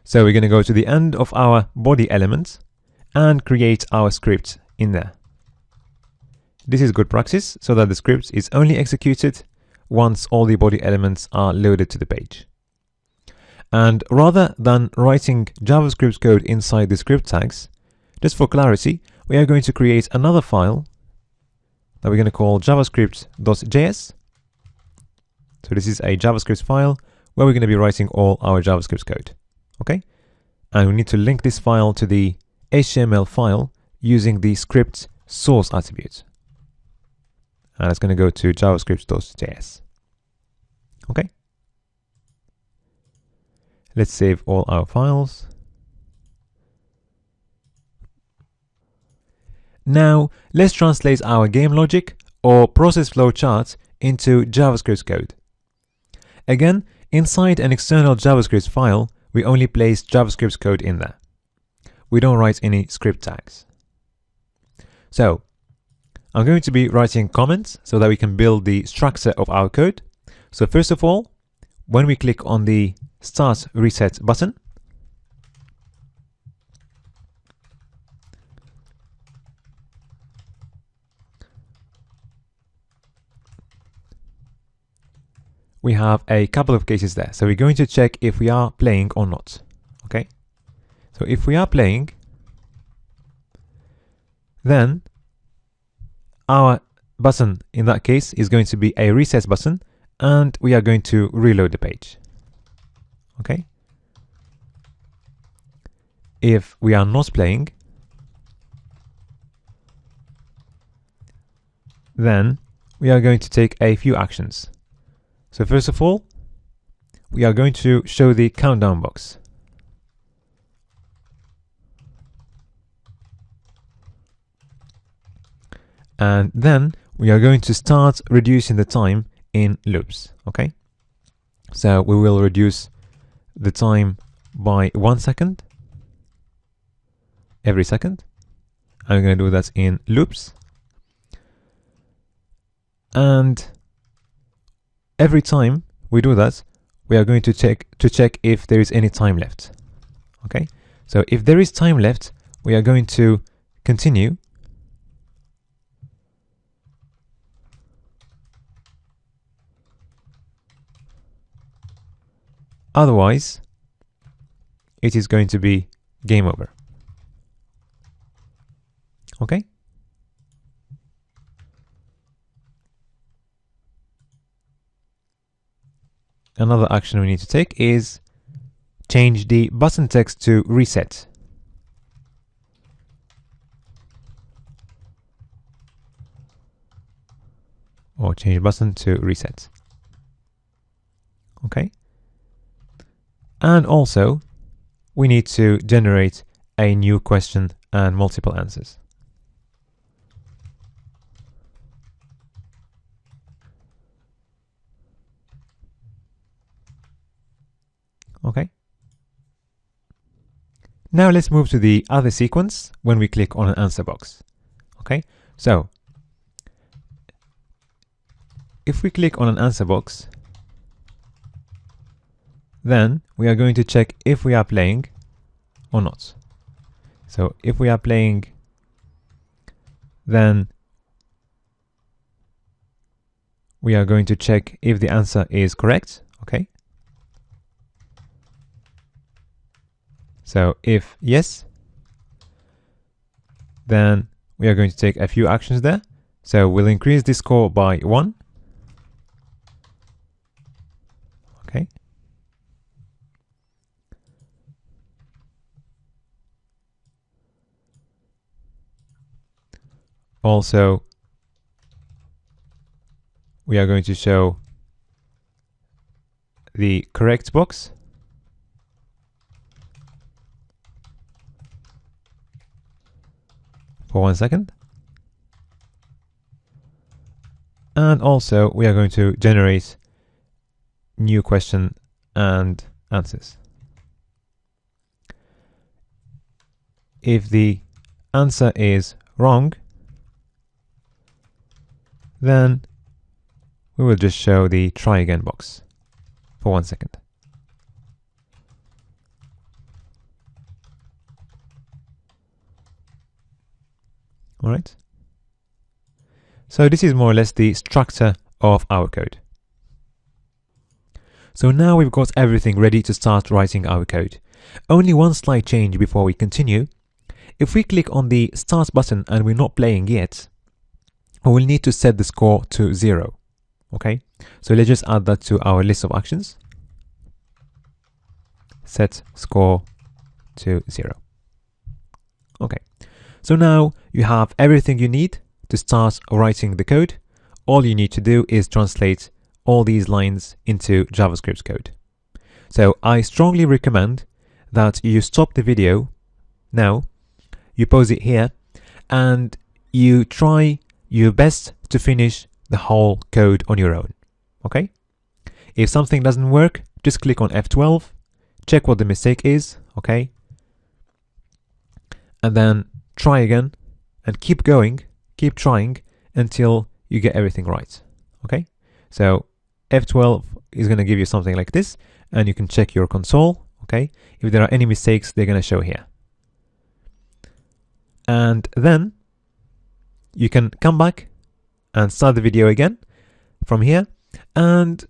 So we're going to go to the end of our body element and create our script in there. This is good practice so that the script is only executed once all the body elements are loaded to the page. And rather than writing JavaScript code inside the script tags, just for clarity, we are going to create another file that we're going to call javascript.js. So this is a JavaScript file where we're going to be writing all our JavaScript code. Okay? And we need to link this file to the HTML file using the script source attribute. And it's going to go to javascript.js. Okay? Let's save all our files. Now, let's translate our game logic or process flow chart into JavaScript code. Again, inside an external JavaScript file, we only place JavaScript code in there. We don't write any script tags. So, I'm going to be writing comments so that we can build the structure of our code. So first of all, when we click on the Start Reset button, we have a couple of cases there. So we're going to check if we are playing or not. Okay. So if we are playing, then our button in that case is going to be a reset button, and we are going to reload the page. Okay. If we are not playing, then we are going to take a few actions. So first of all, we are going to show the countdown box. And then we are going to start reducing the time in loops. Okay. So we will reduce the time by 1 second every second. I'm going to do that in loops. And every time we do that, we are going to check if there is any time left. Okay. So if there is time left, we are going to continue. Otherwise, it is going to be game over. Okay? Another action we need to take is change the button text to reset. Or change button to reset. Okay? And also, we need to generate a new question and multiple answers. Okay. Now let's move to the other sequence when we click on an answer box. Okay, so if we click on an answer box, then we are going to check if we are playing or not. So if we are playing, then we are going to check if the answer is correct. Okay. So if yes, then we are going to take a few actions there. So we'll increase the score by 1. Okay. Also, we are going to show the correct box. For 1 second. And also we are going to generate new question and answers. If the answer is wrong, then we will just show the try again box for 1 second. All right. So this is more or less the structure of our code. So now we've got everything ready to start writing our code. Only one slight change before we continue. If we click on the start button and we're not playing yet, we'll need to set the score to 0. Okay, so let's just add that to our list of actions. Set score to 0. Okay, so now you have everything you need to start writing the code. All you need to do is translate all these lines into JavaScript code. So I strongly recommend that you stop the video now, you pause it here, and you try your best to finish the whole code on your own. Okay? If something doesn't work, just click on F12, check what the mistake is, okay? And then try again and keep going, keep trying until you get everything right. Okay? So F12 is going to give you something like this, and you can check your console. Okay? If there are any mistakes, they're going to show here. And then you can come back and start the video again from here, and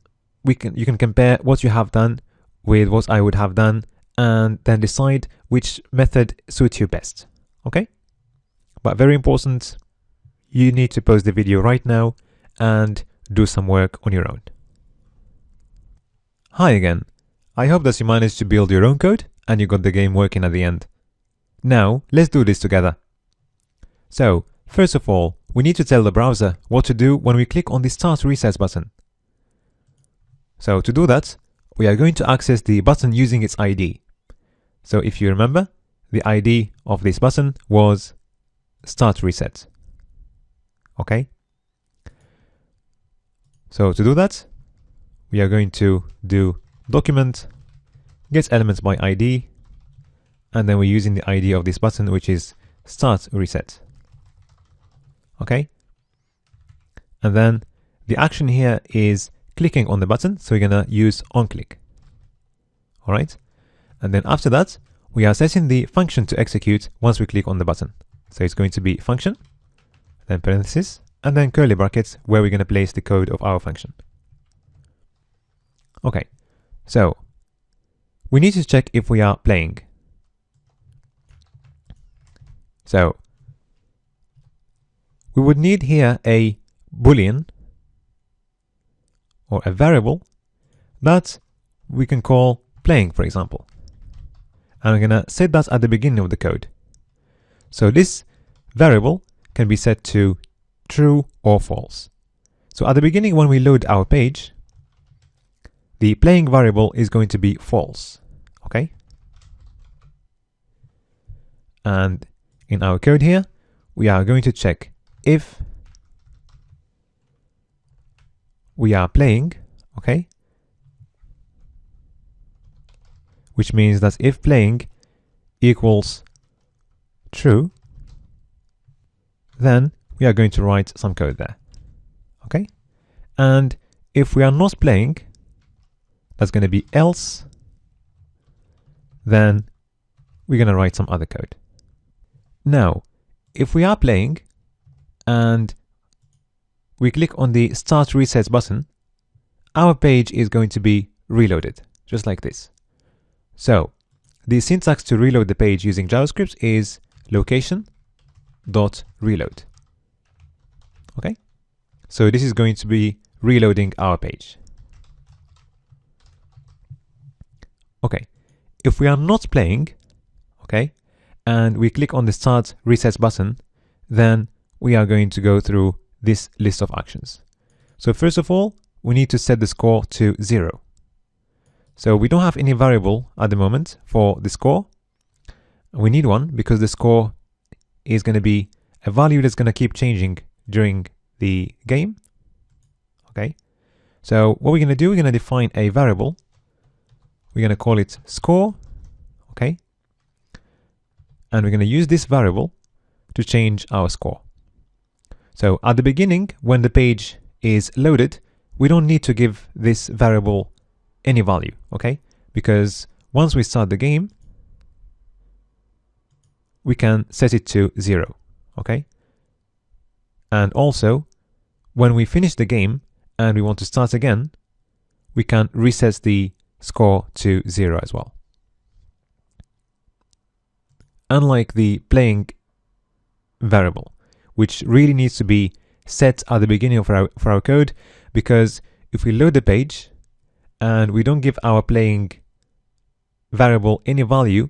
you can compare what you have done with what I would have done, and then decide which method suits you best. Okay? But very important, you need to pause the video right now and do some work on your own. Hi again. I hope that you managed to build your own code and you got the game working at the end. Now, let's do this together. So, first of all, we need to tell the browser what to do when we click on the Start Resets button. So to do that, we are going to access the button using its ID. So if you remember, the ID of this button was Start Reset. Okay? So to do that, we are going to do document get elements by ID, and then we're using the ID of this button, which is Start Reset. Okay? And then the action here is clicking on the button, so we're going to use onClick. All right? And then after that, we are setting the function to execute once we click on the button. So it's going to be function, then parentheses, and then curly brackets where we're going to place the code of our function. Okay, so we need to check if we are playing. So we would need here a boolean or a variable that we can call playing, for example. And I'm going to set that at the beginning of the code. So this variable can be set to true or false. So at the beginning, when we load our page, the playing variable is going to be false. Okay? And in our code here, we are going to check if we are playing, okay? Which means that if playing equals true, then we are going to write some code there, okay? And if we are not playing, that's going to be else, then we're going to write some other code. Now, if we are playing and we click on the Start Resets button, our page is going to be reloaded, just like this. So, the syntax to reload the page using JavaScript is location.reload. Okay? So this is going to be reloading our page. Okay, if we are not playing, okay, and we click on the Start Resets button, then we are going to go through this list of actions. So first of all, we need to set the score to 0. So we don't have any variable at the moment for the score. We need one because the score is going to be a value that's going to keep changing during the game. Okay, so what we're going to do, we're going to define a variable. We're going to call it score, okay? And we're going to use this variable to change our score. So at the beginning, when the page is loaded, we don't need to give this variable any value, okay? Because once we start the game, we can set it to 0, okay? And also, when we finish the game and we want to start again, we can reset the score to 0 as well. Unlike the playing variable, which really needs to be set at the beginning of our code, because if we load the page and we don't give our playing variable any value,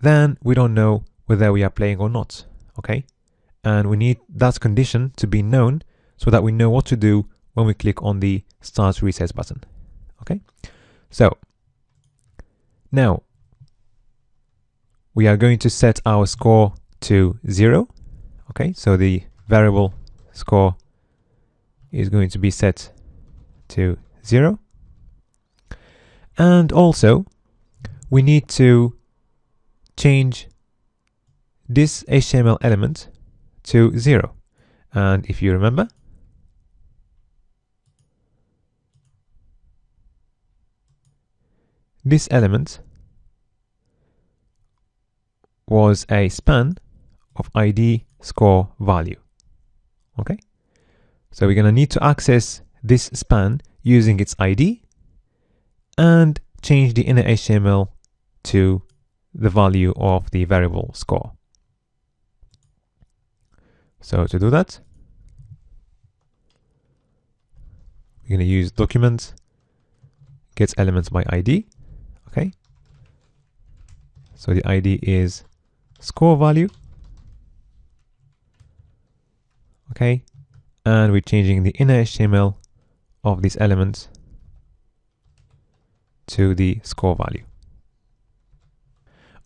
then we don't know whether we are playing or not, okay? And we need that condition to be known so that we know what to do when we click on the Start Reset button, okay? So, now, we are going to set our score to 0, okay? So the variable score is going to be set to 0. And also, we need to change this HTML element to 0. And if you remember, this element was a span of ID score value. Okay, so we're going to need to access this span using its ID and change the inner HTML to the value of the variable score. So to do that, we're going to use document gets elements by ID. Okay, so the ID is score value. Okay, and we're changing the inner HTML of this element to the score value.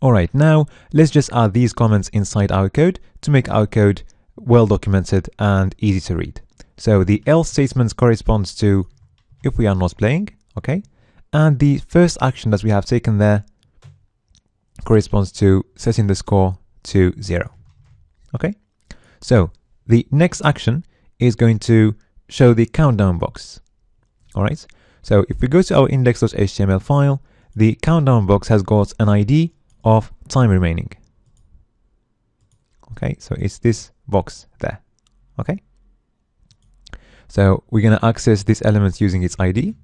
Alright, now let's just add these comments inside our code to make our code well documented and easy to read. So the else statement corresponds to if we are not playing, okay? And the first action that we have taken there corresponds to setting the score to 0. Okay, so the next action is going to show the countdown box. All right, so if we go to our index.html file, the countdown box has got an ID of time remaining. Okay, so it's this box there. Okay, so we're going to access this element using its ID.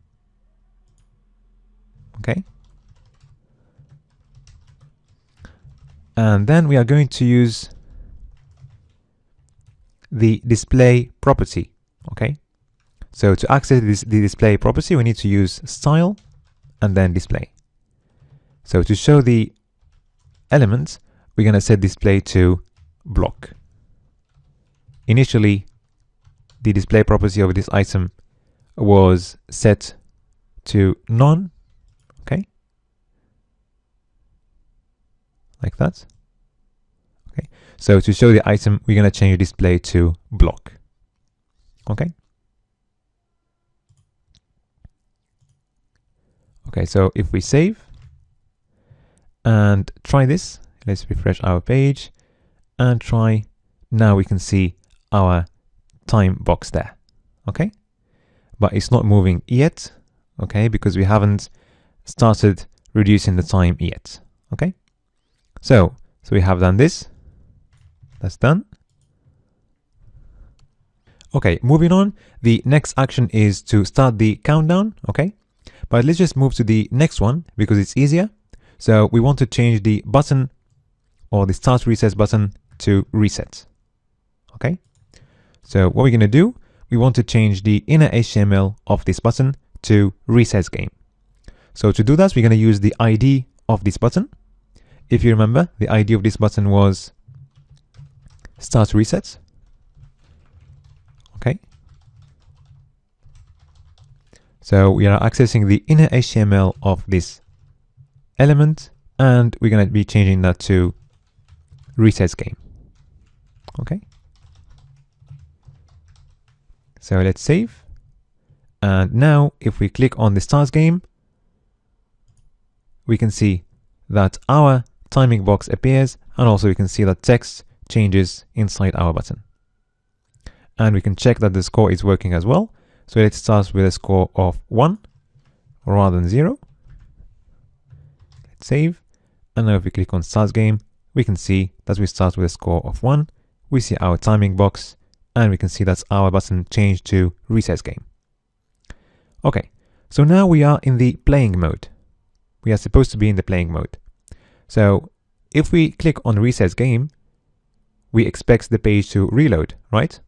Okay, and then we are going to use the display property. Okay, so to access the display property, we need to use style and then display. So to show the elements, we're going to set display to block. Initially, the display property of this item was set to none. Okay, like that. Okay, so to show the item, we're going to change display to block. Okay. Okay, so if we save and try this, let's refresh our page and try. Now we can see our time box there. Okay, but it's not moving yet. Okay, because we haven't started reducing the time yet. Okay, so we have done this. That's done. Okay, moving on. The next action is to start the countdown. Okay, but let's just move to the next one because it's easier. So we want to change the button or the start reset button to reset. Okay, so what we're going to do, we want to change the inner HTML of this button to reset game. So to do that, we're going to use the ID of this button. If you remember, the ID of this button was start reset. Okay, so we are accessing the inner HTML of this element and we're going to be changing that to reset game. Okay, so let's save. And now if we click on the start game, we can see that our timing box appears and also we can see that text changes inside our button. And we can check that the score is working as well. So let's start with a score of 1 rather than 0. Let's save. And now if we click on start game, we can see that we start with a score of 1. We see our timing box and we can see that our button changed to Reset Game. Okay, so now we are in the playing mode. We are supposed to be in the playing mode. So if we click on Reset Game, we expect the page to reload, right?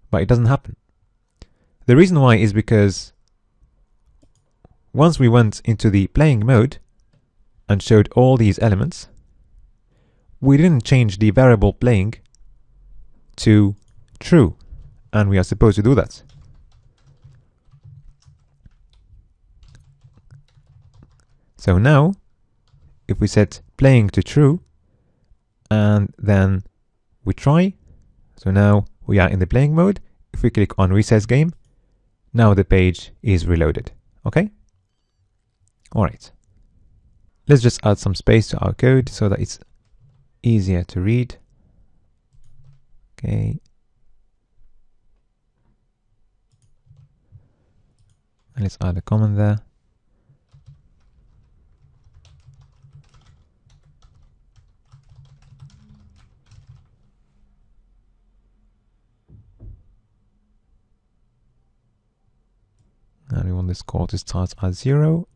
But it doesn't happen. The reason why is because once we went into the playing mode and showed all these elements, we didn't change the variable playing to true, and we are supposed to do that. So now, if we set playing to true, and then we try, so now we are in the playing mode. If we click on Reset Game, now the page is reloaded. Okay? Alright. Let's just add some space to our code so that it's easier to read. Okay. And let's add a comment there. And we want this call to start at 0.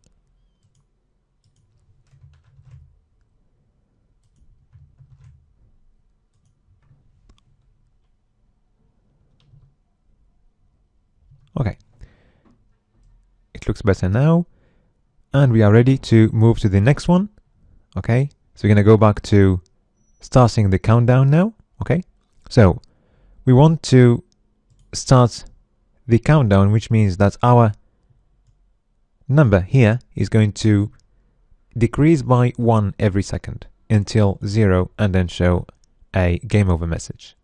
Okay. It looks better now. And we are ready to move to the next one. Okay. So we're going to go back to starting the countdown now. Okay. So we want to start the countdown, which means that our number here is going to decrease by 1 every second until 0 and then show a game over message.